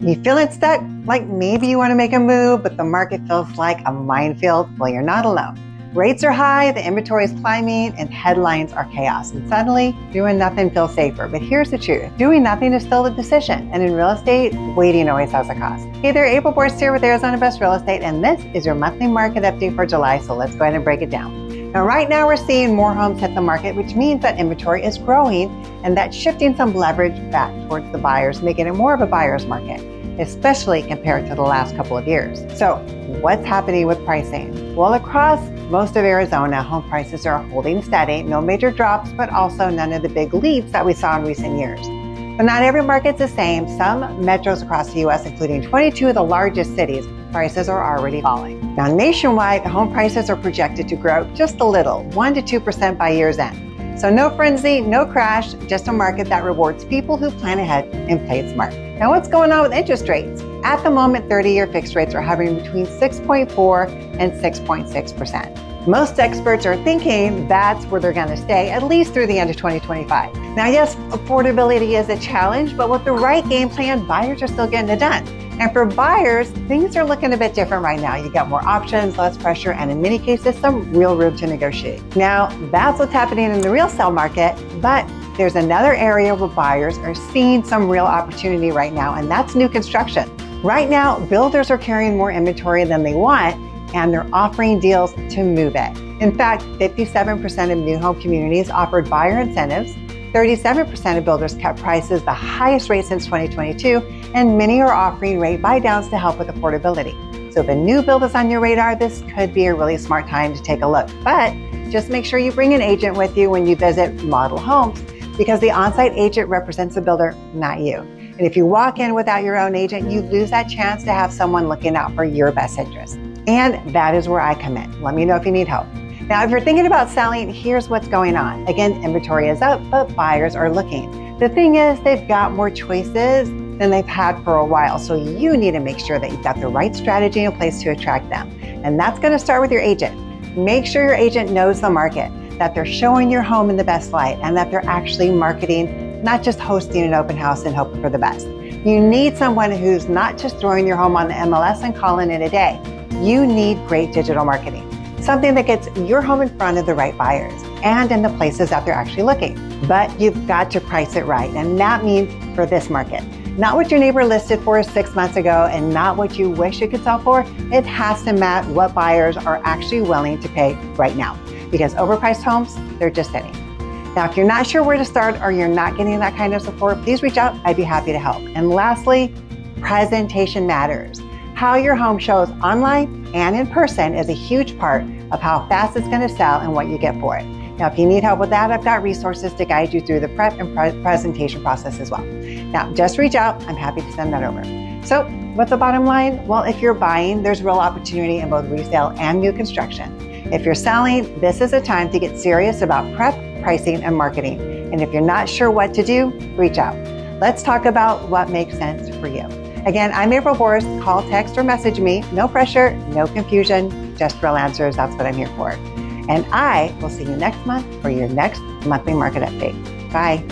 You feeling stuck? Like maybe you want to make a move, but the market feels like a minefield? Well, you're not alone. Rates are high, the inventory is climbing, and headlines are chaos. And suddenly, doing nothing feels safer. But here's the truth. Doing nothing is still a decision. And in real estate, waiting always has a cost. Hey there, Apryle Borst here with Arizona Best Real Estate, and this is your monthly market update for July. So let's go ahead and break it down. Now, right now, we're seeing more homes hit the market, which means that inventory is growing, and that's shifting some leverage back towards the buyers, making it more of a buyer's market, especially compared to the last couple of years. So what's happening with pricing? Well, across most of Arizona, home prices are holding steady, no major drops, but also none of the big leaps that we saw in recent years. But not every market's the same. Some metros across the U.S., including 22 of the largest cities, prices are already falling. Now, nationwide, home prices are projected to grow just a little, 1 to 2% by year's end. So no frenzy, no crash, just a market that rewards people who plan ahead and play it smart. Now, what's going on with interest rates? At the moment, 30-year fixed rates are hovering between 6.4 and 6.6%. Most experts are thinking that's where they're going to stay, at least through the end of 2025. Now, yes, affordability is a challenge, but with the right game plan, buyers are still getting it done. And for buyers, things are looking a bit different right now. You got more options, less pressure, and in many cases, some real room to negotiate. Now, that's what's happening in the real estate market, but there's another area where buyers are seeing some real opportunity right now, and that's new construction. Right now, builders are carrying more inventory than they want, and they're offering deals to move it. In fact, 57% of new home communities offered buyer incentives, 37% of builders kept prices the highest rate since 2022, and many are offering rate buy-downs to help with affordability. So if a new build is on your radar, this could be a really smart time to take a look. But just make sure you bring an agent with you when you visit model homes, because the on-site agent represents the builder, not you. And if you walk in without your own agent, you lose that chance to have someone looking out for your best interest. And that is where I come in. Let me know if you need help. Now, if you're thinking about selling, here's what's going on. Again, inventory is up, but buyers are looking. The thing is, they've got more choices than they've had for a while. So you need to make sure that you've got the right strategy in place to attract them. And that's going to start with your agent. Make sure your agent knows the market, that they're showing your home in the best light, and that they're actually marketing, not just hosting an open house and hoping for the best. You need someone who's not just throwing your home on the MLS and calling it a day. You need great digital marketing, something that gets your home in front of the right buyers and in the places that they're actually looking. But you've got to price it right, and that means for this market. Not what your neighbor listed for 6 months ago and not what you wish it could sell for. It has to match what buyers are actually willing to pay right now, because overpriced homes, they're just sitting. Now, if you're not sure where to start or you're not getting that kind of support, please reach out. I'd be happy to help. And lastly, presentation matters. How your home shows online and in person is a huge part of how fast it's going to sell and what you get for it. Now, if you need help with that, I've got resources to guide you through the prep and presentation process as well. Now, just reach out. I'm happy to send that over. So what's the bottom line? Well, if you're buying, there's real opportunity in both resale and new construction. If you're selling, this is a time to get serious about prep, pricing, and marketing. And if you're not sure what to do, reach out. Let's talk about what makes sense for you. Again, I'm Apryle Borst. Call, text, or message me. No pressure, no confusion, just real answers. That's what I'm here for. And I will see you next month for your next monthly market update. Bye.